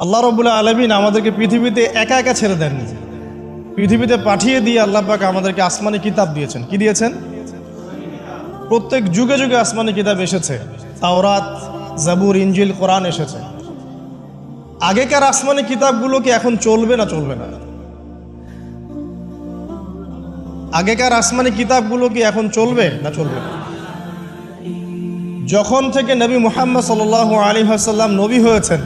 আল্লাহ রাব্বুল আলামিন আমাদেরকে পৃথিবীতে একা একা ছেড়ে দেননি। পৃথিবীতে পাঠিয়ে দিয়ে আল্লাহ পাক আমাদেরকে আসমানি কিতাব দিয়েছেন। কি দিয়েছেন? প্রত্যেক যুগে যুগে আসমানি কিতাব এসেছে। তাওরাত, জাবুর, ইনজিল, কোরআন এসেছে। আগেকার আসমানি কিতাবগুলো কি এখন চলবে না চলবে না? আগেকার আসমানি কিতাবগুলো কি এখন চলবে না চলবে না? যখন থেকে নবী মুহাম্মদ সাল্লাল্লাহু আলাইহি ওয়াসাল্লাম নবী হয়েছেন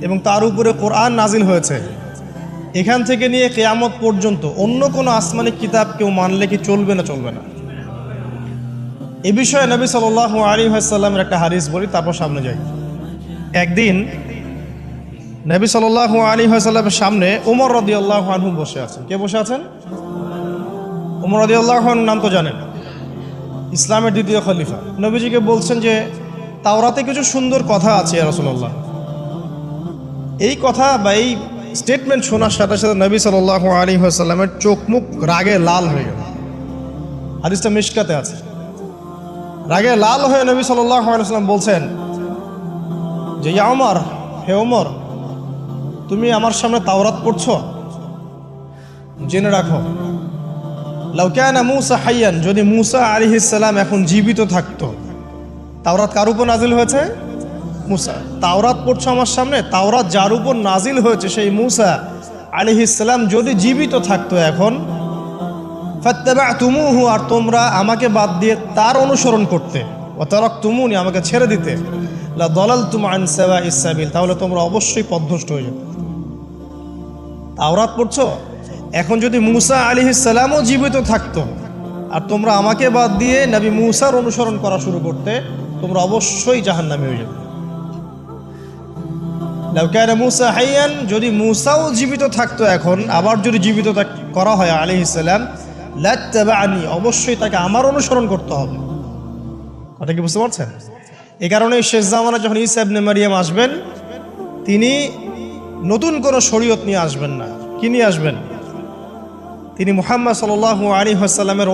এবং তার উপরে কোরআন নাজিল হয়েছে, এখান থেকে নিয়ে কিয়ামত পর্যন্ত অন্য কোনো আসমানি কিতাব কেউ মানলে কি চলবে না চলবে না? এ বিষয়ে নবী সাল্লাল্লাহু আলাইহি ওয়াসাল্লামের একটা হাদিস বলি, তারপর সামনে যাই। একদিন নবী সাল্লাল্লাহু আলাইহি ওয়াসাল্লামের সামনে ওমর রাদিয়াল্লাহু আনহু বসে আছেন। কে বসে আছেন? ওমর রাদিয়াল্লাহু আনহু নাম তো জানেন, ইসলামের দ্বিতীয় খলিফা। নবীজিকে বলছেন যে তাওরাতে কিছু সুন্দর কথা আছে ইয়া রাসূলুল্লাহ। এই কথা বা এই স্টেটমেন্ট শোনার সাথে সাথে নবী সাল্লাল্লাহু আলাইহি ওয়াসাল্লামের চোখ মুখ রাগে লাল হয়ে গেল। হাদিসটা মিশকাতে আছে। রাগে লাল হয়ে নবী সাল্লাল্লাহু আলাইহি ওয়াসাল্লাম বলছেন যে ইয়া ওমর, হে ওমর, তুমি আমার সামনে তাওরাত পড়ছো? জেনে রাখো, লাউ কানা মূসা হাইয়ান, যদি মূসা আলাইহিস সালাম এখন জীবিত থাকতো। তাওরাত কার উপর নাজিল হয়েছে? মূসা। তাওরাত পড়ছো আমার সামনে, তাওরাত যার উপর নাজিল হয়েছে সেই মূসা আলাইহিস সালাম যদি জীবিত থাকতো এখন, ফাত্তাবা'তুমুহু, আর তোমরা আমাকে বাদ দিয়ে তার অনুসরণ করতে, ওয়া তারাকতুমুনি, আমাকে ছেড়ে দিতে, লা দালালতুম আন সাওয়াইস সাবিল, তাহলে তোমরা অবশ্যই পথভ্রষ্ট হয়ে যেতে। তাওরাত পড়ছো, এখন যদি মূসা আলাইহিস সালামও জীবিত থাকতো আর তোমরা আমাকে বাদ দিয়ে নবী মূসার অনুসরণ করা শুরু করতে, তোমরা অবশ্যই জাহান্নামী হয়ে যেতে। লাউ কানা মূসা হাইয়ান, যদি মূসাও জীবিত থাকতো এখন, আবার যদি জীবিত করা হয় আলাইহিস সালাম, লাত্তাবা'নি, অবশ্যই তাকে আমার অনুসরণ করতে হবে। কথা কি বুঝতে পারছেন? এই কারণে শেষ জামানা যখন ঈসা ইবনে মারইয়াম আসবেন, তিনি নতুন কোনো শরীয়ত নিয়ে আসবেন না। কি নিয়ে আসবেন? তিনি মুহাম্মদ সাল্লাল্লাহু আলাইহি ওয়াসাল্লামের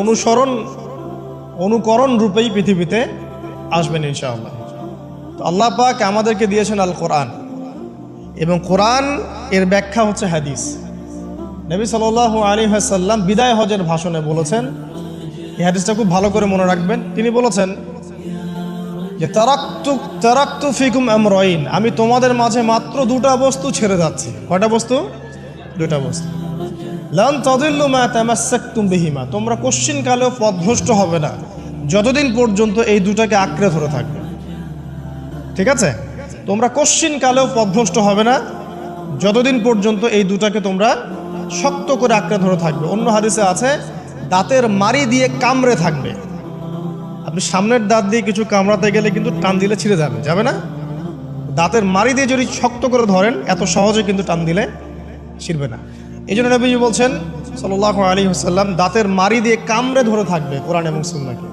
অনুকরণ রূপেই পৃথিবীতে আসবেন ইনশাআল্লাহ। তো আল্লাহ পাক আমাদেরকে দিয়েছেন আল কোরআন, এবং কোরআন এর ব্যাখ্যা হচ্ছে হাদিস। নবী সাল্লাল্লাহু আলাইহি ওয়াসাল্লাম বিদায় হজের ভাষণে বলেছেন, এই হাদিসটা খুব ভালো করে মনে রাখবেন। তিনি বলেছেন যে তারাকতু ফিকুম আমরাইন, আমি তোমাদের মাঝে মাত্র দুটা বস্তু ছেড়ে যাচ্ছি। কয়টা বস্তু? দুটা বস্তু। লান তাদিল্লু মা তামাসসাকতুম বিহিমা, তোমরা কোশ্চিনকালেও পথভ্রষ্ট হবে না যতদিন পর্যন্ত এই দুটাকে আঁকড়ে ধরে থাকবে। ঠিক আছে? তোমরা কোশ্চিনকালেও পথভ্রষ্ট হবে না যতদিন পর্যন্ত এই দুটাকে তোমরা শক্ত করে আঁকড়ে ধরে থাকবে। অন্য হাদিসে আছে দাঁতের মাড়ি দিয়ে কামড়ে থাকবে। আপনি সামনের দাঁত দিয়ে কিছু কামড়াতে গেলে কিন্তু টান দিলে ছিঁড়ে যাবে, যাবে না? দাঁতের মাড়ি দিয়ে যদি শক্ত করে ধরেন, এত সহজে কিন্তু টান দিলে ছিঁড়বে না। এই জন্য নবীজি বলছেন সাল্লাল্লাহু আলাইহি ওয়াসাল্লাম, দাঁতের মাড়ি দিয়ে কামড়ে ধরে থাকবে কোরআন এবং সুন্নাহকে।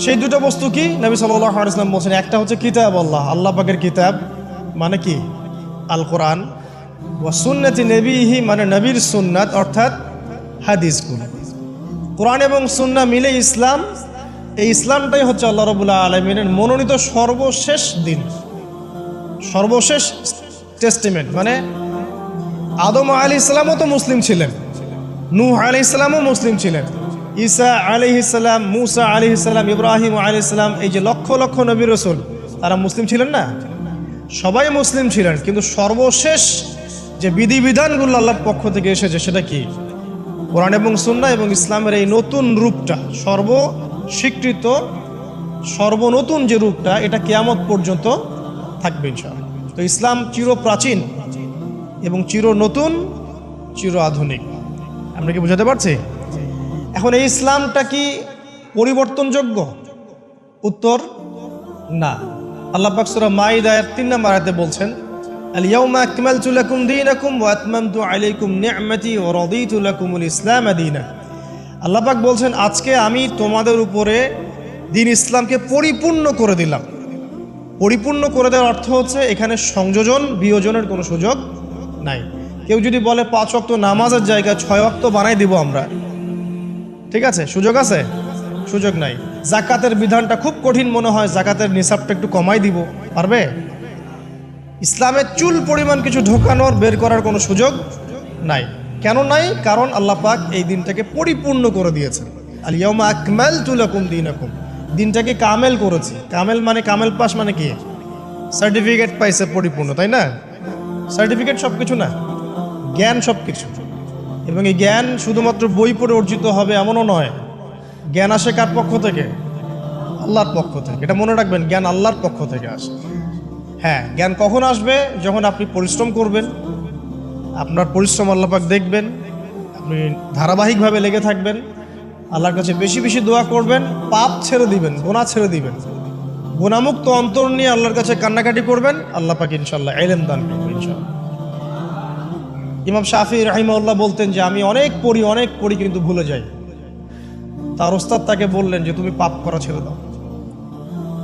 সেই দুটো বস্তু কি? নবী সাল্লাল্লাহু আলাইহি ওয়াসাল্লাম বলছেন, একটা হচ্ছে কিতাব আল্লাহ, আল্লাহ পাকের কিতাব মানে কি? আল কোরআন। ওয়া সুন্নতি নবীহি, মানে নবীর সুন্নাত, অর্থাৎ হাদিসগুলো। কোরআন এবং সুন্নাহ মিলে ইসলাম। এই ইসলামটাই হচ্ছে আল্লাহ রাব্বুল আলামিনের মনোনীত সর্বশেষ দিন, সর্বশেষ টেস্টিমেন্ট। মানে আদম আলাইহিস সালামও তো মুসলিম ছিলেন, নূহ আলাইহিস সালামও মুসলিম ছিলেন, ঈসা আলাইহিস সালাম, মূসা আলাইহিস সালাম, ইব্রাহিম আলাইহিস সালাম, এই যে লক্ষ লক্ষ নবী রাসূল, তারা মুসলিম ছিলেন না? সবাই মুসলিম ছিলেন, কিন্তু সর্বশেষ যে বিধিবিধানগুলো আল্লাহর পক্ষ থেকে এসেছে সেটা কি? কোরআন এবং সুন্নাহ এবং ইসলামের এই নতুন রূপটা, সর্বস্বীকৃত সর্বনতুন যে রূপটা, এটা কিয়ামত পর্যন্ত থাকবে ইনশাআল্লাহ। তো ইসলাম চিরপ্রাচীন এবং চির নতুন, চির আধুনিক। আমরা কি বোঝাতে পারছি? এখন এই ইসলামটা কি পরিবর্তনযোগ্য? উত্তর না। আল্লাহ পাক সূরা মাইদা 3 নম্বর আয়াতে বলছেন, আল ইয়াউমা আকমালতু লাকুম দীনাকুম ওয়া আতমামতু আলাইকুম নি'মাতি ওয়া রাদিতু লাকুমুল ইসলাম দীনা। আল্লাহ পাক বলছেন, আজকে আমি তোমাদের উপরে দিন ইসলামকে পরিপূর্ণ করে দিলাম। পরিপূর্ণ করে দেওয়ার অর্থ হচ্ছে এখানে সংযোজন বিয়োজনের কোনো সুযোগ নাই। কেউ যদি বলে 5 ওয়াক্ত নামাজের জায়গায় 6 ওয়াক্ত বানাই দিব আমরা, ঠিক আছে? সুযোগ আছে? সুযোগ নাই। জাকাতের বিধানটা খুব কঠিন মনে হয়, জাকাতের নিসাবটা একটু কমাই দিব, পারবে? ইসলামের চুল পরিমাণ কিছু ঢোকানোর বের করার কোনো সুযোগ নাই। কেন নাই? কারণ আল্লাহ পাক এই দিনটাকে পরিপূর্ণ করে দিয়েছেন। আল ইয়াউমা আকমালতু লাকুম দীনাকুম, দিনটাকে কামেল করেছি। কামেল মানে কামেল পাস মানে কি? সার্টিফিকেট পাইছে পরিপূর্ণ, তাই না? সার্টিফিকেট সব কিছু না, জ্ঞান সব কিছু। এবং এই জ্ঞান শুধুমাত্র বই পড়ে অর্জিত হবে এমনও নয়। জ্ঞান আসে কার পক্ষ থেকে? আল্লাহর পক্ষ থেকে। এটা মনে রাখবেন, জ্ঞান আল্লাহর পক্ষ থেকে আসে। হ্যাঁ, জ্ঞান কখন আসবে? যখন আপনি পরিশ্রম করবেন, আপনার পরিশ্রম আল্লাহ পাক দেখবেন, আপনি ধারাবাহিকভাবে লেগে থাকবেন, আল্লাহর কাছে বেশি বেশি দোয়া করবেন, পাপ ছেড়ে দিবেন, গুনাহ ছেড়ে দিবেন, গুনাহমুক্ত অন্তর নিয়ে আল্লাহর কাছে কান্নাকাটি করবেন, আল্লাহ পাক ইনশাআল্লাহ ইলম দান করবেন ইনশাআল্লাহ। ইমাম শাফি রাহিমাহুল্লাহ বলতেন যে আমি অনেক পড়ি কিন্তু ভুলে যাই। তার ওস্তাদ তাকে বললেন যে তুমি পাপ করা ছেড়ে দাও,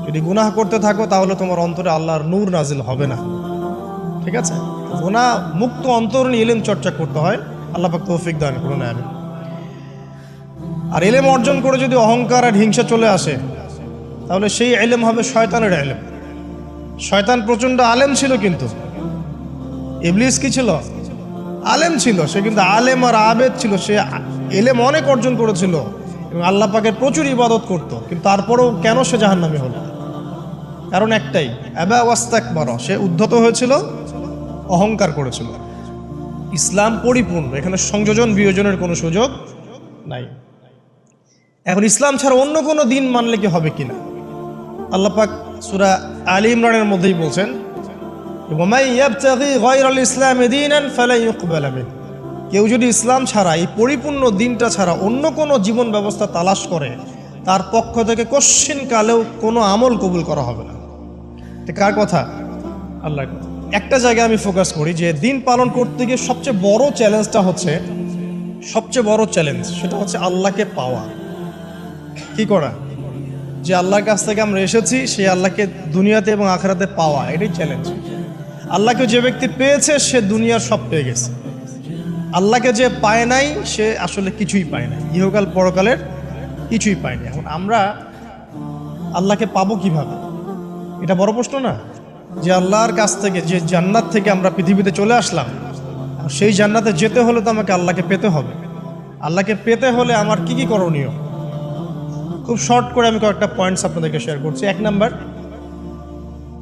যদি গুনাহ করতে থাকো তাহলে তোমার অন্তরে আল্লাহর নূর নাজিল হবে না। ঠিক আছে, গুনাহ মুক্ত অন্তর নিয়ে ইলম চর্চা করতে হয়। আল্লাহ পাক তৌফিক দান করুন। আমি আর ইলম অর্জন করে যদি অহংকার আর হিংসা চলে আসে, তাহলে সেই ইলম হবে শয়তানের ইলম। শয়তান প্রচণ্ড আলেম ছিল, কিন্তু ইবলিস কি ছিল? আলেম ছিল। সে কিন্তু আলেম আর আবেদ ছিল। সে ইলম অনেক অর্জন করেছিল এবং আল্লাহ পাকের প্রচুর ইবাদত করত, কিন্তু তারপরেও কেন সে জাহান্নামী হলো? কারণ একটাই, আবা ওয়াস্তাকবারা, সে উদ্ধত হয়েছিল, অহংকার করেছিল। ইসলাম পরিপূর্ণ, এখানে সংযোজন বিয়োজনের কোনো সুযোগ নাই। এখন ইসলাম ছাড়া অন্য কোনো দিন মানলে কি হবে কিনা? আল্লাহ পাক সূরা আলী ইমরানের মধ্যেই বলছেন, ওয়ামান ইয়াবতাগি গায়রাল ইসলামি দীনান ফালান ইউকবালা মিনহু, কেউ যদি ইসলাম ছাড়া, এই পরিপূর্ণ দিনটা ছাড়া অন্য কোনো জীবন ব্যবস্থা তালাশ করে, তার পক্ষ থেকে কশ্চিন কালেও কোনো আমল কবুল করা হবে না। কার কথা? আল্লাহর কথা। একটা জায়গায় আমি ফোকাস করি যে দিন পালন করতে গিয়ে সবচেয়ে বড় চ্যালেঞ্জটা হচ্ছে, সেটা হচ্ছে আল্লাহকে পাওয়া। কি করা? যে আল্লাহর কাছ থেকে আমরা এসেছি, সেই আল্লাহকে দুনিয়াতে এবং আখিরাতে পাওয়া, এটাই চ্যালেঞ্জ। আল্লাহকে যে ব্যক্তি পেয়েছে সে দুনিয়ার সব পেয়ে গেছে। আল্লাহকে যে পায় নাই সে আসলে কিছুই পায় না, ইহকাল পরকালের কিছুই পায়নি। এখন আমরা আল্লাহকে পাবো কিভাবে? এটা বড় প্রশ্ন না? যে আল্লাহর কাছ থেকে, যে জান্নাত থেকে আমরা পৃথিবীতে চলে আসলাম, সেই জান্নাতে যেতে হলে তো আমাকে আল্লাহকে পেতে হবে। আল্লাহকে পেতে হলে আমার কি কি করণীয়? খুব শর্ট করে আমি কয়েকটা পয়েন্টস আপনাদেরকে শেয়ার করছি। 1 নাম্বার,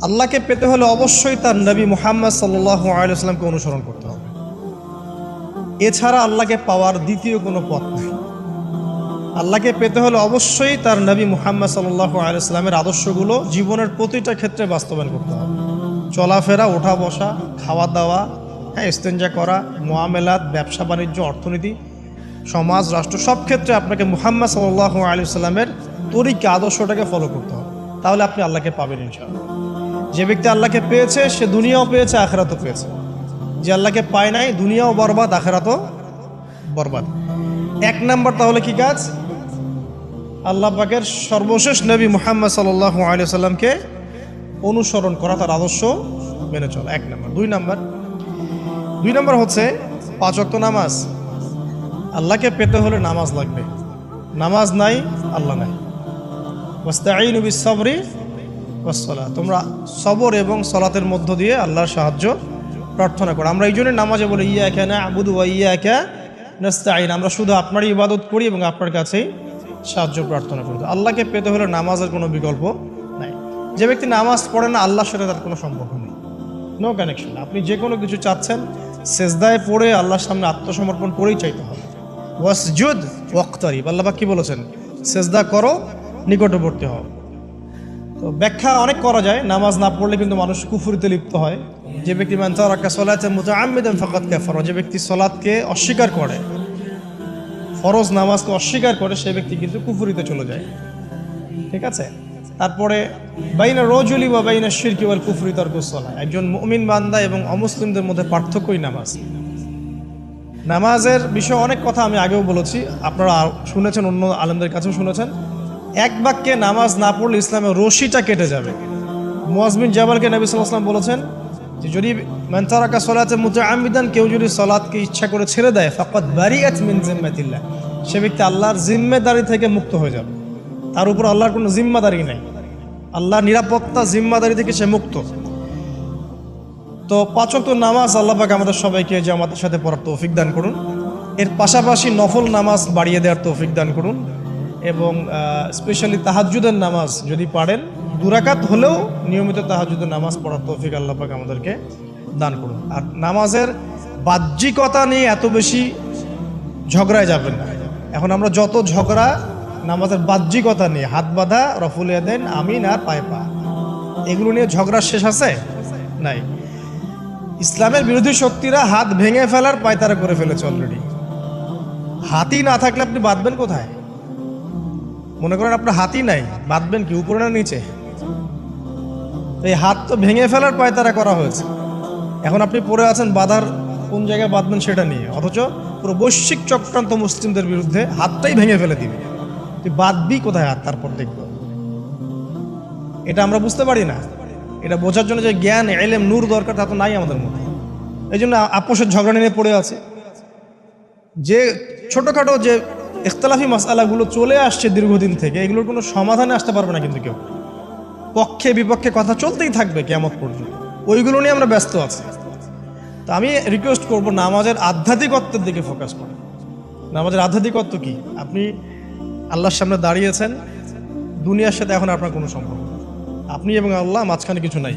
আল্লাহকে পেতে হলে অবশ্যই তার নবী মুহাম্মদ সাল্লাল্লাহু আলাইহি ওয়াসাল্লামকে অনুসরণ করতে হবে। এছাড়া আল্লাহকে পাওয়ার দ্বিতীয় কোনো পথ নেই। আল্লাহকে পেতে হলে অবশ্যই তার নবী মুহাম্মদ সাল্লাল্লাহু আলাইহি ওয়াসাল্লামের আদর্শগুলো জীবনের প্রতিটা ক্ষেত্রে বাস্তবায়ন করতে হবে। চলাফেরা, ওঠা বসা, খাওয়া দাওয়া, ইস্তেঞ্জা করা, মুআমেলাত, ব্যবসা বাণিজ্য, অর্থনীতি, সমাজ, রাষ্ট্র, সব ক্ষেত্রে আপনাকে মুহাম্মদ সাল্লাল্লাহু আলাইহি ওয়াসাল্লামের তরিকা, আদর্শটাকে ফলো করতে হবে। তাহলে আপনি আল্লাহকে পাবেন ইনশাআল্লাহ। যে ব্যক্তি আল্লাহকে পেয়েছে সে দুনিয়াও পেয়েছে, আখিরাতও পেয়েছে। যে আল্লাহকে পায় নাই, দুনিয়াও বরবাদ, আখিরাতও বরবাদ। 1 নাম্বার তাহলে কি কাজ? আল্লাহ পাকের সর্বশেষ নবী মুহাম্মদ সাল্লাল্লাহু আলাইহি ওয়াসাল্লামকে অনুসরণ করা, তার আদর্শ মেনে চলা, 1 নাম্বার। 2 নাম্বার হচ্ছে 5 ওয়াক্ত নামাজ। আল্লাহকে পেতে হলে নামাজ লাগবে। নামাজ নাই, আল্লাহ নাই। ওয়াস্তাঈনু বিস-সাবরি ওয়াস-সালাহ, তোমরা সবর এবং সালাতের মধ্য দিয়ে আল্লাহর সাহায্য প্রার্থনা করো। আমরা এই জন্য নামাজে বলি ইয়াকা না'বুদু ওয়া ইয়াকা নাস্তাঈন, আমরা শুধু আপনারই ইবাদত করি এবং আপনার কাছেই সাহায্য প্রার্থনা করি। আল্লাহকে পেতে হলে নামাজের কোনো বিকল্প নাই। যে ব্যক্তি নামাজ পড়ে না, আল্লাহর সাথে তার কোনো সম্পর্ক নেই, নো কানেকশন। আপনি যে কোনো কিছু চাচ্ছেন, সেজদায় পড়ে আল্লাহর সামনে আত্মসমর্পণ করেই চাইতে হবে। ওয়াসজুদ ওয়াক্তারিব, আল্লাহ পাক কি বলেছেন? সেজদা করো, নিকটবর্তী হও। তো ব্যাখ্যা অনেক করা যায়। নামাজ না পড়লে কিন্তু মানুষ কুফরিতে লিপ্ত হয়। যে ব্যক্তি মান তারাকা সালাতান মুতাআম্মিদান ফাকাদ কাফারা, যে ব্যক্তি সালাতকে অস্বীকার করে, ফরজ নামাজকে অস্বীকার করে, সেই ব্যক্তি কিন্তু কুফরিতে চলে যায়। ঠিক আছে। তারপরে বাইনা রাজুলি ওয়া বাইনা শিরকি ওয়াল কুফরি তারকুস সালাহ, একজন মুমিন বান্দা এবং অমুসলিমদের মধ্যে পার্থক্যই নামাজ। নামাজের বিষয়ে অনেক কথা আমি আগেও বলেছি, আপনারা শুনেছেন, অন্য আলেমদের কাছেও শুনেছেন। এক বাক্যে নামাজ না পড়লে ইসলামের রশিটা কেটে যাবে। মুআজ বিন জাবালকে নবী সাল্লাল্লাহু আলাইহি ওয়াসাল্লাম বলেছেন যে যদি মান তারাকা সালাতান মুতাআম্মিদান, কেউ যদি সালাতকে ইচ্ছা করে ছেড়ে দেয়, ফাকাদ বারিআত মিন জিম্মাতিল্লাহ, সে ব্যক্তি আল্লাহর জিম্মেদারি থেকে মুক্ত হয়ে যাবে। তার উপর আল্লাহর কোনো জিম্মাদারি নাই, আল্লাহর নিরাপত্তা জিম্মাদারি থেকে সে মুক্ত। তো 5 ওয়াক্ত নামাজ আল্লাহ পাক আমাদের সবাইকে জামাতের সাথে পড়ার তৌফিক দান করুন। এর পাশাপাশি নফল নামাজ বাড়িয়ে দেওয়ার তৌফিক দান করুন এবং স্পেশালি তাহাজ্জুদের নামাজ যদি পারেন 2 রাকাত হলেও নিয়মিত তাহাজ্জুদের নামাজ পড়ার তৌফিক আল্লাহ পাক আমাদেরকে দান করুন। আর নামাজের বাহ্যিকতা নিয়ে এত বেশি ঝগড়ায় যাবেন না। এখন আমরা যত ঝগড়া নামাজের বাহ্যিকতা নিয়ে, হাত বাঁধা, রফুল ইয়াদাইন, আমিন আর পায়ে পা, এগুলো নিয়ে ঝগড়া শেষ আছে নাই। ইসলামের বিরোধী শক্তিরা হাত ভেঙে ফেলার পায়তারা করে ফেলেছে অলরেডি। হাতই না থাকলে আপনি বাঁধবেন কোথায়? মনে করেন আপনার হাতই নাই, বাঁধবেন কি উপরে না নিচে? এই হাত তো ভেঙে ফেলার পায়তারা করা হয়েছে। এখন আপনি পড়ে আছেন বাঁধার কোন জায়গায় বাঁধবেন সেটা নিয়ে, অথচ পুরো বৈশ্বিক চক্রান্ত মুসলিমদের বিরুদ্ধে হাতটাই ভেঙে ফেলে দিবে। তুই বাঁধবি কোথায় হাত? তারপর দেখব। এটা আমরা বুঝতে পারি না। এটা বোঝার জন্য যে জ্ঞান, ইলম, নূর দরকার তা তো নাই আমাদের মধ্যে। এই জন্য আপোষের ঝগড়া নিয়ে পড়ে আছে। যে ছোটোখাটো যে ইখতিলাফি মাসআলাগুলো চলে আসছে দীর্ঘদিন থেকে, এগুলোর কোনো সমাধানে আসতে পারবে না কিন্তু কেউ। পক্ষে বিপক্ষে কথা চলতেই থাকবে কিয়ামত পর্যন্ত, ওইগুলো নিয়ে আমরা ব্যস্ত আছি। তো আমি রিকোয়েস্ট করব নামাজের আধ্যাত্মিকত্বের দিকে ফোকাস করুন। নামাজের আধ্যাত্মিকত্ব কি? আপনি আল্লাহর সামনে দাঁড়িয়েছেন, দুনিয়ার সাথে এখন আপনার কোনো সম্পর্ক, আপনি এবং আল্লাহ, মাঝখানে কিছু নাই।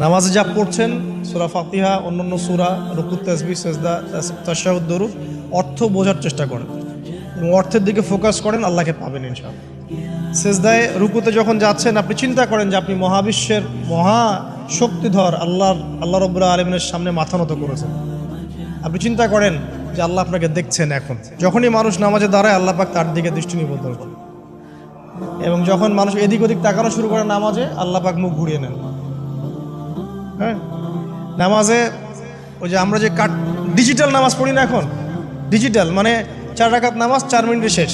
নামাজে যা পড়ছেন, সূরা ফাতিহা, অন্যান্য সূরা, রুকু, তাসবিহ, সিজদা, তাশাহুদ, দরুদ, অর্থ বোঝার চেষ্টা করেন এবং অর্থের দিকে ফোকাস করেন, আল্লাহকে পাবেন ইনশাআল্লাহ। সিজদায়, রুকুতে যখন যাচ্ছেন আপনি চিন্তা করেন যে আপনি মহাবিশ্বের মহা শক্তিধর আল্লাহ রাব্বুল আলামিনের সামনে মাথা নত করেছেন। আপনি চিন্তা করেন যে আল্লাহ আপনাকে দেখছেন। এখন যখনই মানুষ নামাজে দাঁড়ায় আল্লাহ পাক তার দিকে দৃষ্টি নিবদ্ধ করেন, এবং যখন মানুষ এদিক ওদিক তাকানো শুরু করে নামাজে, আল্লাহ পাক মুখ ঘুরিয়ে নেন। হ্যাঁ, নামাজে ওই যে আমরা যে ডিজিটাল নামাজ পড়ি না, এখন ডিজিটাল মানে 4 রাকাত নামাজ 4 মিনিটে শেষ।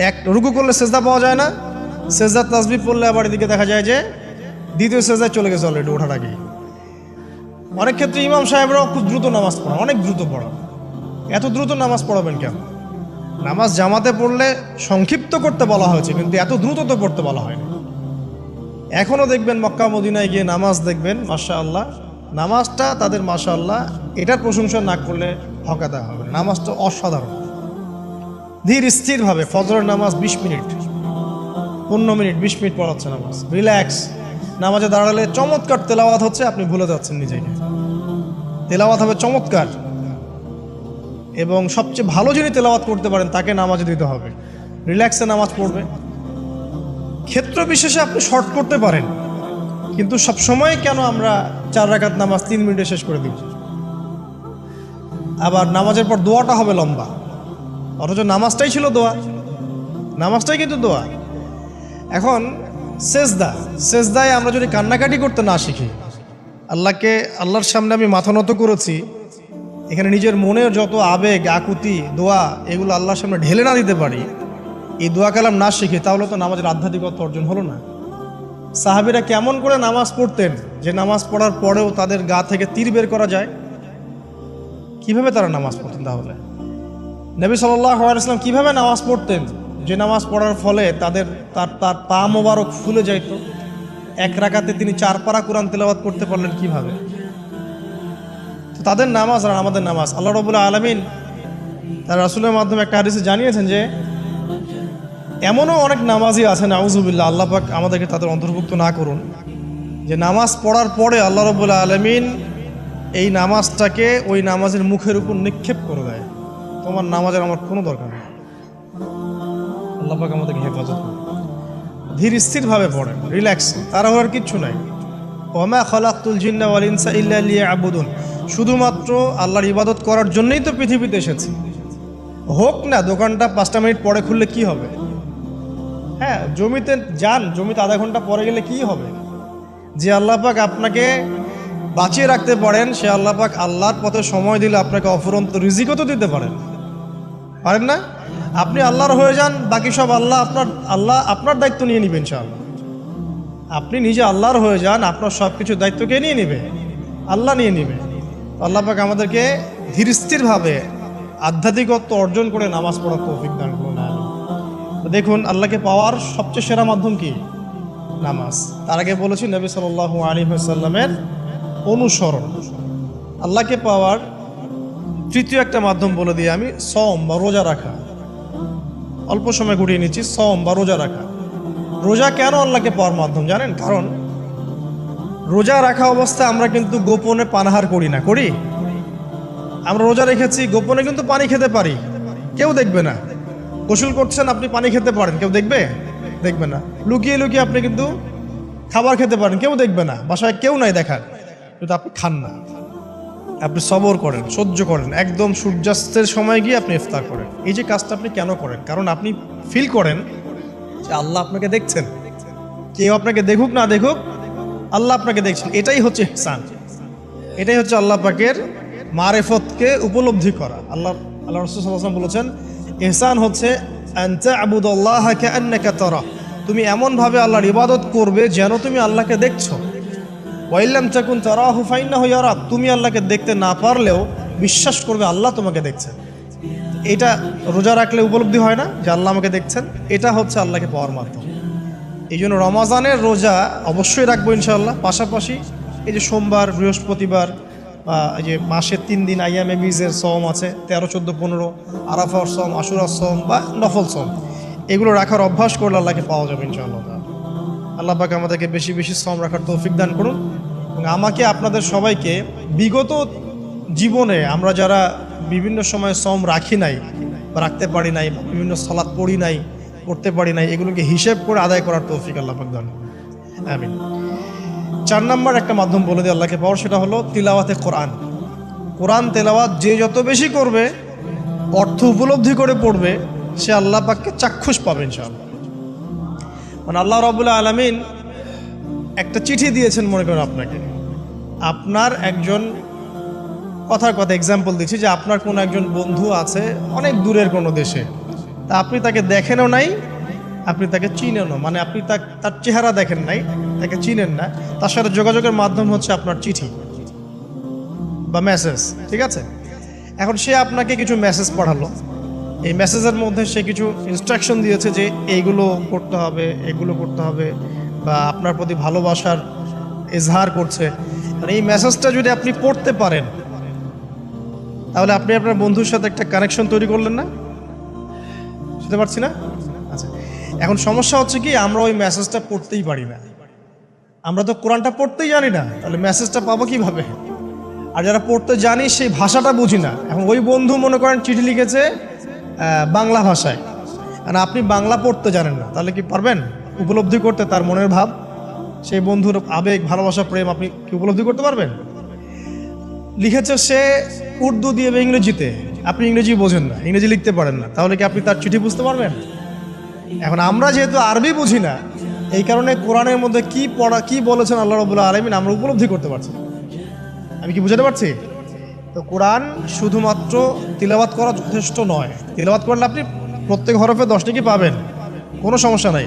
এক রুকু করলে সেজদা পাওয়া যায় না, সেজদার তাসবিহ পড়লে আবার এদিকে দেখা যায় যে দ্বিতীয় সেজদায় চলে গেছে অলরেডি ওঠার আগে। অনেক ক্ষেত্রে ইমাম সাহেবরাও খুব দ্রুত নামাজ পড়ান, অনেক দ্রুত পড়ান। এত দ্রুত নামাজ পড়াবেন কেন? নামাজ জামাতে পড়লে সংক্ষিপ্ত করতে বলা হয়েছে, কিন্তু এত দ্রুত তো পড়তে বলা হয়নি। এখনও দেখবেন মক্কা মদিনায় গিয়ে নামাজ দেখবেন, মাশাআল্লাহ, নামাজটা তাদের মাশাআল্লাহ, এটার প্রশংসা না করলে হকাতা হবে। নামাজটা অসাধারণ, ধীর স্থিরভাবে। ফজরের নামাজ 20 মিনিট, 15 মিনিট, 20 মিনিট পড়াচ্ছে নামাজ, রিল্যাক্স। নামাজে দাঁড়ালে চমৎকার তেলাওয়াত হচ্ছে, আপনি ভুলে যাচ্ছেন নিজেকে। তেলাওয়াত হবে চমৎকার, এবং সবচেয়ে ভালো যিনি তেলাওয়াত করতে পারেন তাকে নামাজে দিতে হবে। রিল্যাক্সে নামাজ পড়বে। ক্ষেত্র বিশেষে আপনি শর্ট করতে পারেন, কিন্তু সবসময় কেন আমরা 4 রাকাত নামাজ 3 মিনিটে শেষ করে দিব? আবার নামাজের পর দোয়াটা হবে লম্বা, অথচ নামাজটাই ছিল দোয়া, নামাজটাই কিন্তু দোয়া। এখন সেজদায় আমরা যদি কান্নাকাটি করতে না শিখি, আল্লাহর সামনে আমি মাথা নত করেছি, এখানে নিজের মনের যত আবেগ, আকুতি, দোয়া, এগুলো আল্লাহর সামনে ঢেলে না দিতে পারি, এই দোয়া কালাম না শিখি, তাহলে তো নামাজের আধ্যাত্মিকতা অর্জন হলো না। সাহাবীরা কেমন করে নামাজ পড়তেন যে নামাজ পড়ার পরেও তাদের গা থেকে তীর বের করা যায়? কিভাবে তারা নামাজ পড়তেন? তাহলে নবী সাল্লাল্লাহু আলাইহি ওয়াসাল্লাম কিভাবে নামাজ পড়তেন যে নামাজ পড়ার ফলে তার পা মোবারক ফুলে যাইত? 1 রাকাতে তিনি 4 পারা কোরআন তেলাওয়াত করতে পারলেন কিভাবে? তো তাদের নামাজ আর আমাদের নামাজ, আল্লাহ রাব্বুল আলামিন তার রাসূলের মাধ্যমে একটা হাদিসে জানিয়েছেন যে এমনও অনেক নামাজি আছে, নাউযুবিল্লাহ, আল্লাহ পাক আমাদেরকে তাদের অন্তর্ভুক্ত না করুন, যে নামাজ পড়ার পরে আল্লাহ রাব্বুল আলামিন এই নামাজটাকে ওই নামাজের মুখের উপর নিক্ষেপ করে দেয়। তোমার নামাজের আমার কোনো দরকার নেই। আল্লাহ পাক আমাদেরকে হেফাজত করুন। ধীর স্থিরভাবে পড়েন, রিল্যাক্স, তাড়াহুড়ার কিচ্ছু নাই। ওমা খালাকতুল জিন্না ওয়াল ইনসা ইল্লা লিয়াবুদুন, শুধুমাত্র আল্লাহর ইবাদত করার জন্যই তো পৃথিবীতে এসেছি। হোক না দোকানটা 5টা মিনিট পরে খুললে কি হবে? হ্যাঁ, জমিতে যান, জমিতে আধা ঘন্টা পরে গেলে কি হবে? যে আল্লাহ পাক আপনাকে বাঁচিয়ে রাখতে পারেন, সে আল্লাহ পাক আল্লাহর পথে সময় দিলে আপনাকে অফুরন্ত রিজিকও তো দিতে পারেন না? আপনি আল্লাহর হয়ে যান, বাকি সব আল্লাহ আপনার দায়িত্ব নিয়ে নেবেন ইনশাআল্লাহ। আপনি নিজে আল্লাহর হয়ে যান, আপনার সব কিছু দায়িত্ব কে নিয়ে নেবে? আল্লাহ নিয়ে নেবে। আল্লাহ পাক আমাদেরকে ধীর স্থিরভাবে আধ্যাত্মিকত্ব অর্জন করে নামাজ পড়ার তৌফিক দান করুন। দেখুন, আল্লাহকে পাওয়ার সবচেয়ে সেরা মাধ্যম কি? নামাজ। তার আগে বলেছি নবী সাল্লাল্লাহু আলাইহি ওয়াসাল্লামের অনুসরণ। আল্লাহকে পাওয়ার তৃতীয় একটা মাধ্যম বলে দিই আমি, সওম বা রোজা রাখা। অল্প সময় ঘুরিয়ে নিচ্ছি, সওম বা রোজা রাখা। রোজা কেন আল্লাহকে পাওয়ার মাধ্যম জানেন? কারণ রোজা রাখা অবস্থায় আমরা কিন্তু গোপনে পানাহার করি না, করি? আমরা রোজা রেখেছি, গোপনে কিন্তু পানি খেতে পারি, কেউ দেখবে না। গোসল করছেন, আপনি পানি খেতে পারেন, কেউ দেখবে? দেখবে না। লুকিয়ে লুকিয়ে আপনি কিন্তু খাবার খেতে পারেন, কেউ দেখবে না, বাসায় কেউ নাই দেখার, কিন্তু আপনি খান না। আপনি সবর করেন, সহ্য করেন, একদম সূর্যাস্তের সময় গিয়ে আপনি ইফতার করেন। এই যে কাজটা আপনি কেন করেন? কারণ আপনি ফিল করেন যে আল্লাহ আপনাকে দেখছেন। কেউ আপনাকে দেখুক না দেখুক, আল্লাহ আপনাকে দেখছেন। এটাই হচ্ছে ইহসান, এটাই হচ্ছে আল্লাহ পাকের মারেফতকে উপলব্ধি করা। আল্লাহ রাসূল সাল্লাল্লাহু আলাইহি ওয়াসাল্লাম বলেছেন, ইহসান হচ্ছে আন তা'বুদাল্লাহা কাআন্নাকা তারা, তুমি এমনভাবে আল্লাহর ইবাদত করবে যেন তুমি আল্লাহকে দেখছো। ওয়া ইল্লাম তাকুন তারাহু ফাইন্নাহু ইয়ারাক, তুমি আল্লাহকে দেখতে না পারলেও বিশ্বাস করবে আল্লাহ তোমাকে দেখছেন। এটা রোজা রাখলে উপলব্ধি হয় না যে আল্লাহ আমাকে দেখছেন? এটা হচ্ছে আল্লাহকে পাওয়ার মাধ্যম। এই জন্য রমাজানের রোজা অবশ্যই রাখবো ইনশাআল্লাহ। পাশাপাশি এই যে সোমবার, বৃহস্পতিবার, এই যে মাসের 3 দিন আইয়ামে বীজের সওম আছে, 13, 14, 15, আরাফার সওম, আশুরার সওম বা নফল সওম, এগুলো রাখার অভ্যাস করলে আল্লাহকে পাওয়া যাবে ইনশাআল্লাহ। আল্লাহ পাক আমাদেরকে বেশি বেশি সওম রাখার তৌফিক দান করুন। এবং আমাকে, আপনাদের সবাইকে বিগত জীবনে আমরা যারা বিভিন্ন সময় সওম রাখি নাই বা রাখতে পারি নাই, বিভিন্ন সালাত পড়ি নাই, করতে পারি নাই, এগুলোকে হিসেব করে আদায় করার তৌফিক আল্লাহ পাক দান করুন, আমিন। 4 নম্বর একটা মাধ্যম বলে দিই আল্লাহকে পাওয়ার, সেটা হলো তিলাওয়াতে কোরআন। কোরআন তেলাওয়াত যে যত বেশি করবে, অর্থ উপলব্ধি করে পড়বে, সে আল্লাহ পাককে চাক্ষুষ পাবে ইনশাআল্লাহ। মানে আল্লাহ রাব্বুল আলামিন একটা চিঠি দিয়েছেন, মনে করেন আপনাকে, আপনার একজন, কথার কথা এক্সাম্পল দিচ্ছি, যে আপনার কোনো একজন বন্ধু আছে অনেক দূরের কোনো দেশে, তা আপনি তাকে দেখেনও নাই, আপনি তাকে চিনেনও, মানে আপনি তার চেহারা দেখেন নাই, তাকে চিনেন না, তার সাথে যোগাযোগের মাধ্যম হচ্ছে আপনার চিঠি বা মেসেজ, ঠিক আছে? এখন সে আপনাকে কিছু মেসেজ পাঠালো, এই মেসেজের মধ্যে সে কিছু ইনস্ট্রাকশন দিয়েছে যে এইগুলো করতে হবে, এগুলো করতে হবে, বা আপনার প্রতি ভালোবাসার ইজহার করছে। মানে এই মেসেজটা যদি আপনি পড়তে পারেন, তাহলে আপনি আপনার বন্ধুর সাথে একটা কানেকশন তৈরি করলেন না? বুঝতে পারছি না? আচ্ছা, এখন সমস্যা হচ্ছে কি, আমরা ওই মেসেজটা পড়তেই পারি না। আমরা তো কোরআনটা পড়তেই জানি না, তাহলে মেসেজটা পাবো কিভাবে? আর যারা পড়তে জানি সেই ভাষাটা বুঝি না। এখন ওই বন্ধু মনে করেন চিঠি লিখেছে বাংলা ভাষায়, আর আপনি বাংলা পড়তে জানেন না, তাহলে কি পারবেন উপলব্ধি করতে তার মনের ভাব, সেই বন্ধুর আবেগ, ভালোবাসা, প্রেম আপনি কি উপলব্ধি করতে পারবেন? লিখেছে সে উর্দু দিয়ে বা ইংরেজিতে, আপনি ইংরেজি বোঝেন না, ইংরেজি লিখতে পারেন না, তাহলে কি আপনি তার চিঠি বুঝতে পারবেন? এখন আমরা যেহেতু আরবি বুঝি না, এই কারণে কোরআনের মধ্যে কি বলেছেন আল্লাহ রাব্বুল আলামিন আমরা উপলব্ধি করতে পারছি। আমি কি বুঝাতে পারছি? তো কোরআন শুধুমাত্র তিলাওয়াত করা যথেষ্ট নয়। তিলাওয়াত করলে আপনি প্রত্যেক হরফে 10 টাকা পাবেন, কোনো সমস্যা নাই,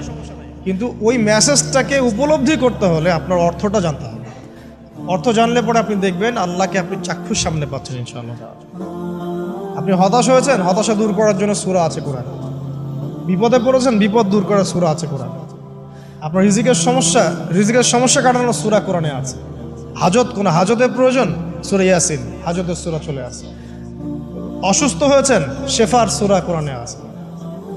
কিন্তু ওই মেসেজটাকে উপলব্ধি করতে হলে আপনার অর্থটা জানতে হবে। অর্থ জানলে পরে আপনি দেখবেন আল্লাহকে আপনি চাক্ষুষ সামনে পাচ্ছেন ইনশাআল্লাহ। আপনি হতাশ হয়েছেন, হতাশা দূর করার জন্য সূরা আছে কোরআন। বিপদে পড়েছেন, বিপদ দূর করার সূরা আছে কোরআন। আপনার রিজিকের সমস্যা কাটানোর সূরা কোরআনে আছে। কোনো হাজতের প্রয়োজন, সূরা ইয়াসিন, হাজতের সূরা চলে আসে। অসুস্থ হয়েছেন, শেফার সূরা কোরআনে আছে।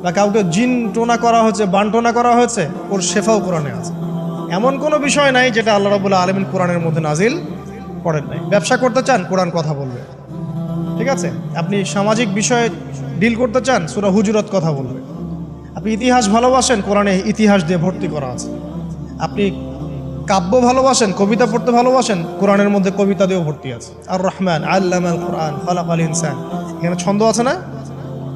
বা কাউকে জিন টোনা করা হয়েছে, বানটোনা করা হয়েছে, ওর শেফাও কোরআনে আছে। এমন কোনো বিষয় নাই যেটা আল্লাহ রাব্বুল আলামিন কোরআনের মধ্যে নাজিল করেন নাই। ব্যবসা করতে চান, কোরআন কথা বলবে, ঠিক আছে? আপনি সামাজিক বিষয়ে ডিল করতে চান, সূরা হুজুরাত কথা বলবে। আপনি ইতিহাস ভালোবাসেন, কোরআনে ইতিহাস দিয়ে ভর্তি করা আছে। আপনি কাব্য ভালোবাসেন, কবিতা পড়তে ভালোবাসেন, কোরআনের মধ্যে কবিতা দিয়েও ভর্তি আছে। আর রহমান আল্লামাল কোরআন খালাকাল ইনসান, এখানে ছন্দ আছে না?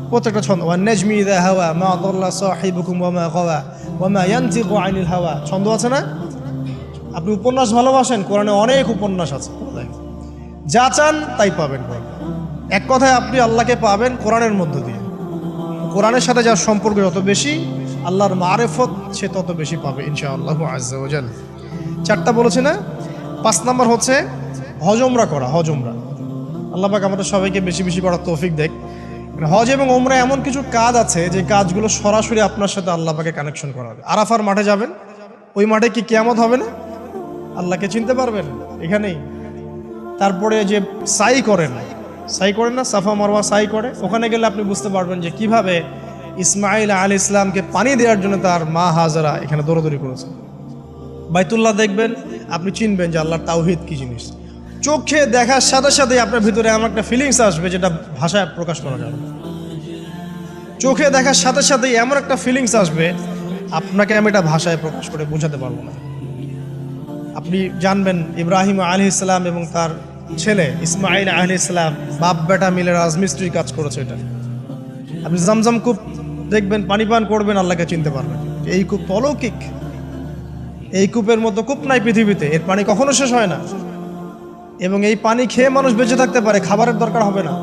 প্রত্যেকটা ছন্দ, ওয়ান নাজমি ইযা হাওয়া মা দাল্লা সাহিবুকুম ওয়া মা গাওয়া ওয়া মা ইয়ানতিকু আনিল হাওয়া, ছন্দ আছে না? আপনি উপন্যাস ভালোবাসেন, কোরআনে অনেক উপন্যাস আছে। যা চান তাই পাবেন কোরআন। এক কথায় আপনি আল্লাহকে পাবেন কোরআনের মধ্য দিয়ে। কোরআনের সাথে যার সম্পর্ক যত বেশি, আল্লাহর মারেফত সে তত বেশি পাবে ইনশাআল্লাহ আজ্জা ওয়া জাল। 4টা বলেছে না? 5 নম্বর হচ্ছে হজ উমরা করা। হজ উমরা আল্লাহ পাক আমাদের সবাইকে বেশি বেশি করার তৌফিক দেখ। হজ এবং উমরা এমন কিছু কাজ আছে যে কাজগুলো সরাসরি আপনার সাথে আল্লাহ পাকে কানেকশন করা হবে। আরাফার মাঠে যাবেন, ওই মাঠে কি কিয়ামত হবে না? আল্লাহকে চিনতে পারবেন এখানেই। তারপরে যে সাই করেন না, সাফা মারওয়া সাই করে, ওখানে গেলে আপনি বুঝতে পারবেন যে কিভাবে ইসমাইল আলাইহিস সালামকে পানি দেওয়ার জন্য তার মা হাজারা এখানে দৌড়াদৌড়ি করেছে। বাইতুল্লাহ দেখবেন, আপনি চিনবেন যে আল্লাহর তাওহীদ কি জিনিস। চোখে দেখার সাথে সাথে আপনার ভিতরে এমন একটা ফিলিংস আসবে যেটা ভাষায় প্রকাশ করা যাবে না। চোখে দেখার সাথে সাথে এমন একটা ফিলিংস আসবে, আপনাকে আমি এটা ভাষায় প্রকাশ করে বোঝাতে পারবো না। আপনি জানবেন ইব্রাহিম আলাইহিস সালাম এবং তার ছেলে ইসমাইল আলাইহিস সালাম বাপ বেটা মিলে রাজমিস্ত্রি কাজ করেছে। এটা আপনি জামজাম কূপ দেখবেন, পানি পান করবেন, আল্লাহকে চিনতে পারবেন। এই কূপ তো অলৌকিক, এই কূপের মতো কূপ নাই পৃথিবীতে, এর পানি কখনো শেষ হয় না, এবং এই পানি খেয়ে মানুষ বেঁচে থাকতে পারে, খাবারের দরকার হবে না।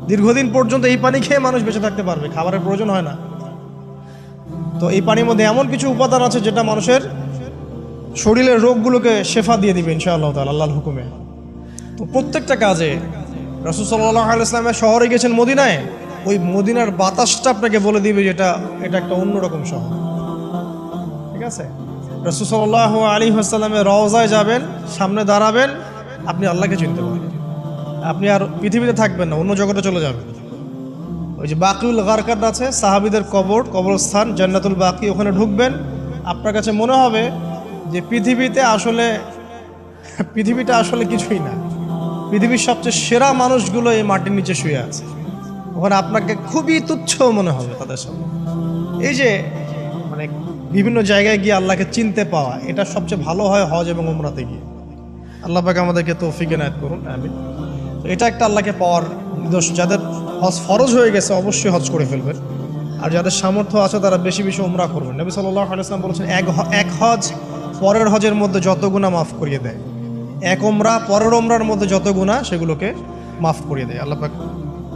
দীর্ঘদিন পর্যন্ত এই পানি খেয়ে মানুষ বেঁচে থাকতে পারবে, খাবারের প্রয়োজন হয় না। তো এই পানির মধ্যে এমন কিছু উপাদান আছে যেটা মানুষের শরীরের রোগগুলোকে শেফা দিয়ে দিবে ইনশাআল্লাহ তাআলা আল্লাহর হুকুমে। তো প্রত্যেকটা কাজে রাসূল সাল্লাল্লাহু আলাইহি ওয়াসাল্লাম শহরে গেছেন মদিনায়, ওই মদিনার বাতাসটা আপনাকে বলে দিবে যেটা এটা একটা অন্যরকম শহর। ঠিক আছে, রাসূল সাল্লাল্লাহু আলাইহি ওয়াসাল্লামের রওজায় যাবেন, সামনে দাঁড়াবেন, আপনি আল্লাহকে চিনতে পারবেন। আপনি আর পৃথিবীতে থাকবেন না, অন্য জগতে চলে যাবেন। ওই যে বাকিউল গারকাত আছে, সাহাবীদের কবরস্থান জান্নাতুল বাকি, ওখানে ঢুকবেন, আপনার কাছে মনে হবে যে পৃথিবীটা আসলে কিছুই না। পৃথিবীর সবচেয়ে সেরা মানুষগুলো এই মাটির নিচে শুয়ে আছে, ওখানে আপনাকে খুবই তুচ্ছ মনে হবে তাদের সামনে। এই যে মানে বিভিন্ন জায়গায় গিয়ে আল্লাহকে চিনতে পাওয়া, এটা সবচেয়ে ভালো হয় হজ এবং উমরাতে গিয়ে। আল্লাহ পাক আমাদেরকে তৌফিক এনায়েত করুন, আমিন। তো এটা একটা আল্লাহকে পাওয়ার নিদর্শন। যাদের হজ ফরজ হয়ে গেছে অবশ্যই হজ করে ফেলবেন, আর যাদের সামর্থ্য আছে তারা বেশি বেশি উমরা করবেন। নবী সাল্লাল্লাহু আলাইহি ওয়াসাল্লাম বলেছেন, এক হজ পরের হজের মধ্যে যত গুনাহ মাফ করিয়ে দেয়, এক উমরা পরের উমরার মধ্যে যত গুনাহ সেগুলোকে মাফ করিয়ে দেয়। আল্লাহ পাক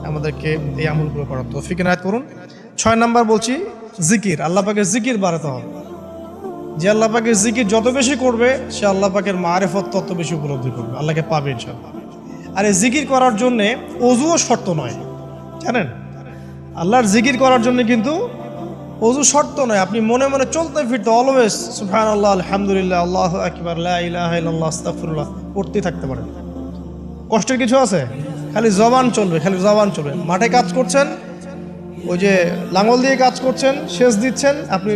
আমাদেরকে এই আমলগুলো করার তৌফিক এনায়েত করুন। 6 নাম্বার বলছি জিকির। আল্লাহ পাকের জিকির বাড়াতে হবে। যে আল্লাহ পাকের জিকির যত বেশি করবে, সে আল্লাহ পাকের মারিফত তত বেশি উপলব্ধি করবে, আল্লাহকে পাবে ইনশাআল্লাহ। আর এই জিকির করার জন্যে অজুও শর্ত নয়, জানেন? আল্লাহর জিকির করার জন্য কিন্তু অজু শর্ত নয়। আপনি মনে মনে চলতে ফিরতে অলওয়েজ সুবহানাল্লাহ, আলহামদুলিল্লাহ, আল্লাহু আকবার, লা ইলাহা ইল্লাল্লাহ, আস্তাগফিরুল্লাহ পড়তে থাকতে পারেন। কষ্টের কিছু আছে? খালি জবান চলবে, খালি জবান চলবে। মাঠে কাজ করছেন, ওই যে লাঙল দিয়ে কাজ করছেন, সেচ দিচ্ছেন, আপনি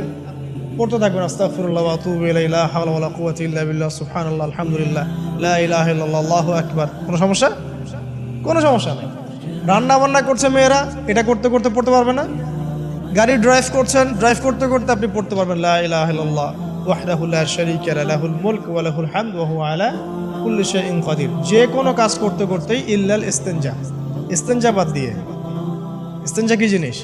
পড়তে থাকবেন আস্তাগফিরুল্লাহ ওয়া আতুবু ইলাইহি, লা হাওলা ওয়ালা কুওয়াতা ইল্লা বিল্লাহ, সুবহানাল্লাহ, আলহামদুলিল্লাহ, লা ইলাহা ইল্লাল্লাহ, আল্লাহু আকবার। কোনো সমস্যা? কোনো সমস্যা নেই। রান্না বান্না করছে মেয়েরা, এটা করতে করতে পড়তে পারবে না? গাড়ি ড্রাইভ করছেন, ড্রাইভ করতে করতে আপনি পড়তে পারবেন লা ইলাহা ইল্লাল্লাহ ওয়াহদাহু লা শারীকা লাহু, লাহুল মুলক ওয়া লাহুল হামদু ওয়া হুয়া আলা কুল্লি শাইইন কাদির। যে কোনো কাজ করতে করতেই ইল্লাল ইস্তিনজা, ইস্তিনজা বাদ দিয়ে। ইস্তিনজা কি জিনিস?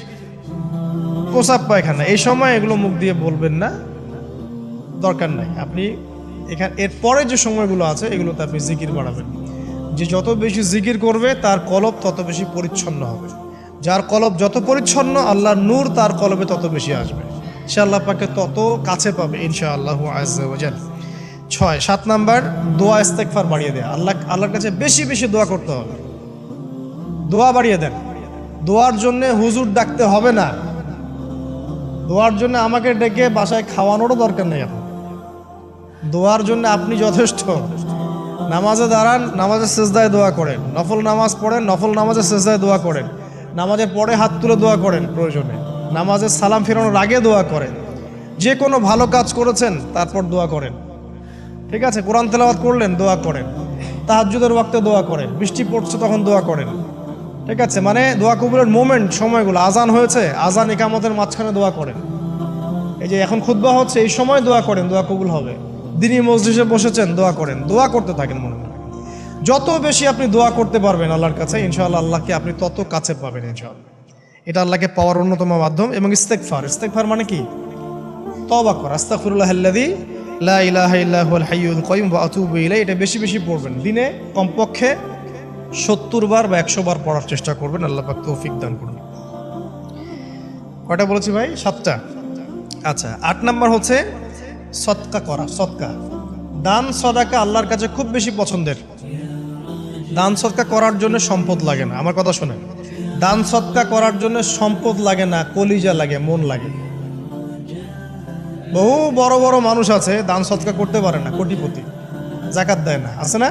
প্রসাব পায়খানা। এই সময় এগুলো মুখ দিয়ে বলবেন না, দরকার নাই। আপনি এখানে এরপরে যে সময়গুলো আছে এগুলোতে আপনি জিকির বাড়াবেন। যে যত বেশি জিকির করবে তার কলব তত বেশি পরিচ্ছন্ন হবে। যার কলব যত পরিচ্ছন্ন, আল্লাহর নূর তার কলবে তত বেশি আসবে, সে আল্লাহ পাকে তত কাছে পাবে ইনশাআল্লাহু আযজা ওয়া জাল। 7 নাম্বার দোয়া ইস্তেগফার বাড়িয়ে দেয়। আল্লাহর কাছে বেশি বেশি দোয়া করতে হবে। দোয়া বাড়িয়ে দেন। দোয়ার জন্য হুজুর ডাকতে হবে না, দোয়ার জন্য আমাকে ডেকে বাসায় খাওয়ানোরও দরকার নেই। এখন দোয়ার জন্য আপনি যথেষ্ট। নামাজে দাঁড়ান, নামাজের সেজদায় দোয়া করেন, নফল নামাজ পড়েন, নফল নামাজের সেজদায় দোয়া করেন, নামাজের পরে হাত তুলে দোয়া করেন প্রয়োজনে, নামাজের সালাম ফেরানোর আগে দোয়া করেন, যে কোনো ভালো কাজ করেছেন তারপর দোয়া করেন। ঠিক আছে, কোরআন তেলাওয়াত করলেন, দোয়া করেন, তাহাজ্জুদের ওয়াক্তে দোয়া করেন, বৃষ্টি পড়ছে তখন দোয়া করেন। ঠিক আছে, মানে দোয়া কবুলের মোমেন্ট, সময়গুলো, আজান হয়েছে, আজান ইকামতের মাঝখানে দোয়া করেন। এই যে এখন খুতবা হচ্ছে, এই সময় দোয়া করেন, দোয়া কবুল হবে। দিনী মজলিসে বসেছেন, দোয়া করেন, দোয়া করতে থাকেন মনে মনে। যত বেশি আপনি দোয়া করতে পারবেন আল্লাহর কাছে, ইনশাআল্লাহ আল্লাহকে আপনি তত কাছে পাবেন ইনশাআল্লাহ। এটা আল্লাহকে পাওয়ার অন্যতম মাধ্যম। এবং ইস্তেগফার, ইস্তেগফার মানে কি? তওবা করা। আস্তাগফিরুল্লাহাল্লাযী লা ইলাহা ইল্লা হুয়াল হাইয়ুল কাইয়ুম ওয়া আতুবু ইলাইহি। এটা বেশি বেশি পড়বেন, দিনে কমপক্ষে 70 বার বা 100 বার পড়ার চেষ্টা করবেন। আল্লাহ পাক তৌফিক দান করুন। কয়টা বলেছি ভাই? 7টা। আচ্ছা, 8 নাম্বার হচ্ছে সদকা করা। সদকা, দান সদাকা আল্লাহর কাছে খুব বেশি পছন্দের। দান সদকা করার জন্য সম্পদ লাগে না, আমার কথা শোনেন। দান সদকা করার জন্য সম্পদ লাগে না, কলিজা লাগে, মন লাগে। বহু বড় বড় মানুষ আছে দান সদকা করতে পারে না, কোটিপতি, যাকাত দেয় না, আছে না?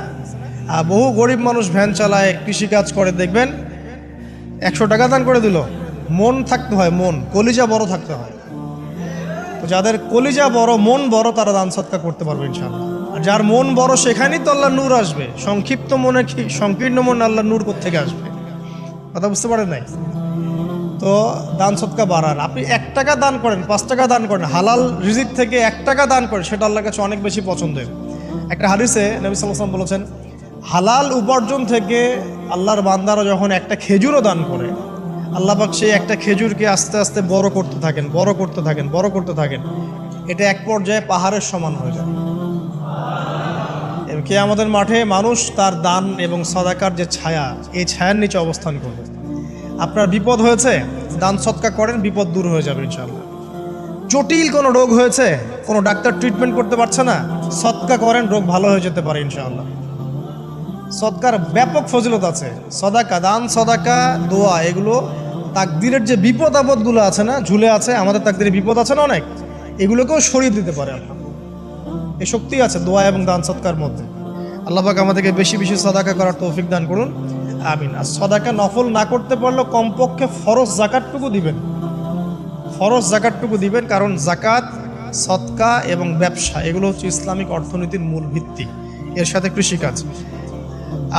বহু গরিব মানুষ ভ্যান চালায়, কৃষিকাজ করে, দেখবেন 100 টাকা দান করে দিল, মন থাকতে হয়, মন কলিজা বড় থাকতে হয়। তো যাদের কলিজা বড়, মন বড়, তারা দান সৎকার করতে পারবে ইনশাআল্লাহ। আর যার মন বড় সেখানেই তো আল্লাহ নূর আসবে। সংক্ষিপ্ত মনে, সংকীর্ণ মনে আল্লাহ নূর কোত্থেকে আসবে? কথা বুঝতে পারেন নাই? তো দান সৎকার বাড়ান। আপনি 1 টাকা দান করেন, 5 টাকা দান করেন, হালাল রিজিক থেকে 1 টাকা দান করেন, সেটা আল্লাহর কাছে অনেক বেশি পছন্দের। একটা হাদিসে নবী সাল্লাল্লাহু আলাইহি ওয়াসাল্লাম বলেছেন, হালাল উপার্জন থেকে আল্লাহর বান্দারা যখন একটা খেজুরও দান করে, আল্লাহ পাক সেই একটা খেজুরকে আস্তে আস্তে বড় করতে থাকেন, বড় করতে থাকেন, বড় করতে থাকেন। এটা এক পর্যায়ে পাহাড়ের সমান হয়ে যায়। কিয়ামতের মাঠে মানুষ তার দান এবং সাদাকার যে ছায়া, এই ছায়ার নিচে অবস্থান করবে। আপনার বিপদ হয়েছে, দান সৎকার করেন, বিপদ দূর হয়ে যাবে ইনশাআল্লাহ। জটিল কোনো রোগ হয়েছে, কোনো ডাক্তার ট্রিটমেন্ট করতে পারছে না, সৎকার করেন, রোগ ভালো হয়ে যেতে পারে ইনশাআল্লাহ। সৎকার ব্যাপক ফজিলত আছে। সদাকা, দান, সদাকা, দোয়া, এগুলো তাকদিরের যে বিপদ আপদগুলো আছে না, ঝুলে আছে, আমাদের তাকদিরে বিপদ আছে না অনেক, এগুলোকেও সরিয়ে দিতে পারে আল্লাহ। এই শক্তি আছে দোয়া এবং দান সৎকার মধ্যে। আল্লাহ পাক আমাদেরকে বেশি বেশি সদাকা করার তৌফিক দান করুন, আমিন। আর সদাকা নফল না করতে পারলেও কমপক্ষে ফরজ জাকাতটুকু দিবেন, ফরজ জাকাতটুকু দিবেন। কারণ জাকাত, সদকা এবং ব্যবসা এগুলো হচ্ছে ইসলামিক অর্থনীতির মূল ভিত্তি, এর সাথে কৃষিকাজ।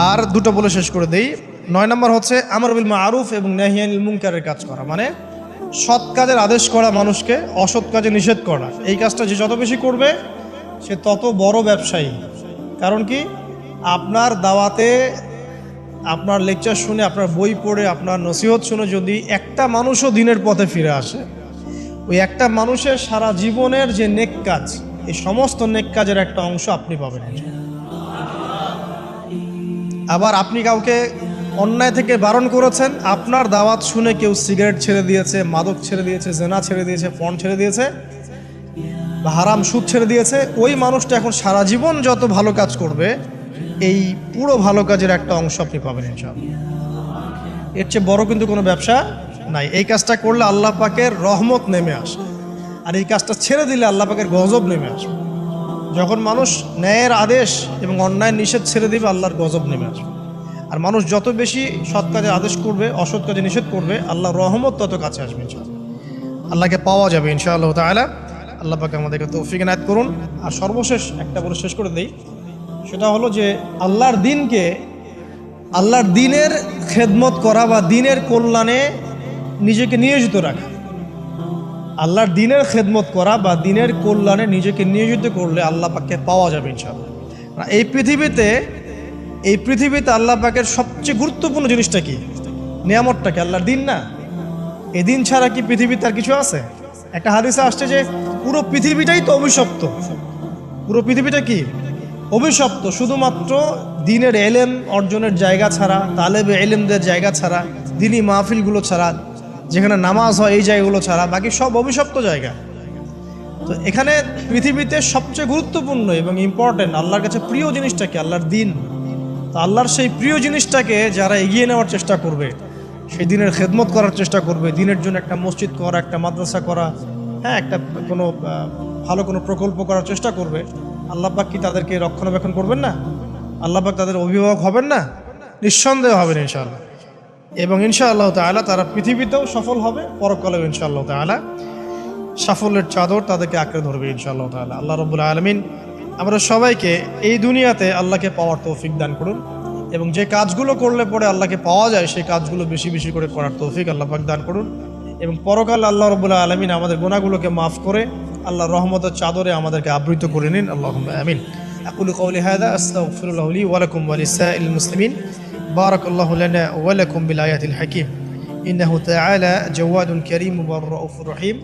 আর দুটো বলে শেষ করে দেই। 9 নম্বর হচ্ছে আমর বিল মারুফ এবং নাহি আনিল মুনকারের কাজ করা, মানে সৎ কাজের আদেশ করা, মানুষকে অসৎ কাজে নিষেধ করা। এই কাজটা যে যত বেশি করবে সে তত বড় ব্যবসায়ী। কারণ কি, আপনার দাওয়াতে, আপনার লেকচার শুনে, আপনার বই পড়ে, আপনার নসিহত শুনে যদি একটা মানুষও দিনের পথে ফিরে আসে, ওই একটা মানুষের সারা জীবনের যে নেক কাজ, এই সমস্ত নেক কাজের একটা অংশ আপনি পাবেন। আবার আপনি কাউকে অন্যায় থেকে বারণ করেছেন, আপনার দাওয়াত শুনে কেউ সিগারেট ছেড়ে দিয়েছে, মাদক ছেড়ে দিয়েছে, জেনা ছেড়ে দিয়েছে, পণ ছেড়ে দিয়েছে, বা হারাম সুদ ছেড়ে দিয়েছে, ওই মানুষটা এখন সারা জীবন যত ভালো কাজ করবে, এই পুরো ভালো কাজের একটা অংশ আপনি পাবেন ইনশাআল্লাহ। এর চেয়ে বড় কিন্তু কোনো ব্যবসা নাই। এই কাজটা করলে আল্লাহ পাকের রহমত নেমে আসে, আর এই কাজটা ছেড়ে দিলে আল্লাহ পাকের গজব নেমে আসবে। যখন মানুষ ন্যায়ের আদেশ এবং অন্যায়ের নিষেধ ছেড়ে দিবে, আল্লাহর গজব নেমে আসবে। আর মানুষ যত বেশি সৎ কাজে আদেশ করবে, অসৎ কাজে নিষেধ করবে, আল্লাহর রহমত তত কাছে আসবে ইনশাআল্লাহ, আল্লাহকে পাওয়া যাবে ইনশাআল্লাহ তাআলা। আল্লাহ পাক আমাদেরকে তৌফিক এনায়েত করুন। আর সর্বশেষ একটা বলে শেষ করে দেই, সেটা হলো যে আল্লাহর দিনকে, আল্লাহর দিনের খেদমত করা বা দিনের কল্যাণে নিজেকে নিয়োজিত রাখা। আল্লাহর দিনের খেদমত করা বা দিনের কল্যাণে নিজেকে নিয়োজিত করলে আল্লাহ পাককে পাওয়া যাবে ইনশাআল্লাহ। এই পৃথিবীতে আল্লাহ পাকের সবচেয়ে গুরুত্বপূর্ণ জিনিসটা কি, নিয়ামতটা কি? আল্লাহর দিন না? এই দিন ছাড়া কি পৃথিবীতে আর কিছু আছে? একটা হাদিসে আসছে যে পুরো পৃথিবীটাই তো অভিশপ্ত। পুরো পৃথিবীটা কি? অভিশপ্ত। শুধুমাত্র দিনের এলেম অর্জনের জায়গা ছাড়া, তালেবে এলেমদের জায়গা ছাড়া, দিনী মাহফিলগুলো ছাড়া, যেখানে নামাজ হয় এই জায়গাগুলো ছাড়া, বাকি সব অভিশপ্ত জায়গা। তো এখানে পৃথিবীতে সবচেয়ে গুরুত্বপূর্ণ এবং ইম্পর্টেন্ট, আল্লাহর কাছে প্রিয় জিনিসটা কি? আল্লাহর দিন। তো আল্লাহর সেই প্রিয় জিনিসটাকে যারা এগিয়ে নেওয়ার চেষ্টা করবে, সেই দিনের খেদমত করার চেষ্টা করবে, দিনের জন্য একটা মসজিদ করা, একটা মাদ্রাসা করা, হ্যাঁ, একটা কোনো ভালো কোনো প্রকল্প করার চেষ্টা করবে, আল্লাহ পাক কি তাদেরকে রক্ষণাবেক্ষণ করবেন না? আল্লাহ পাক তাদের অভিভাবক হবেন না? নিঃসন্দেহ হবেন ইনশাআল্লাহ। এবং ইনশাআল্লাহ তাআলা তারা পৃথিবীতেও সফল হবে, পরকালেও ইনশাআল্লাহ তাআলা সাফল্যের চাদর তাদেরকে আঁকড়ে ধরবে ইনশাআল্লাহ তাআলা। আল্লাহ রাব্বুল আলামিন আমরা সবাইকে এই দুনিয়াতে আল্লাহকে পাওয়ার তৌফিক দান করুন, এবং যে কাজগুলো করলে পরে আল্লাহকে পাওয়া যায় সেই কাজগুলো বেশি বেশি করে করার তৌফিক আল্লাহ পাক দান করুন। এবং পরকালে আল্লাহ রাব্বুল আলামিন আমাদের গুনাহগুলোকে মাফ করে আল্লাহর রহমতের চাদরে আমাদেরকে আবৃত করে নিন। আল্লাহুম্মা আমিন। আকুলু কওলি হাযা আস্তাগফিরুল্লাহ লি ওয়া লাকুম ওয়া লিসাইরিল মুসলিমিন। বারাকাল্লাহু লানা ওয়া লাকুম বিল আয়াতিল হাকীম। ইন্নাহু তাআলা জাওয়াদুন কারীম ওয়া রাউফুর রহিম।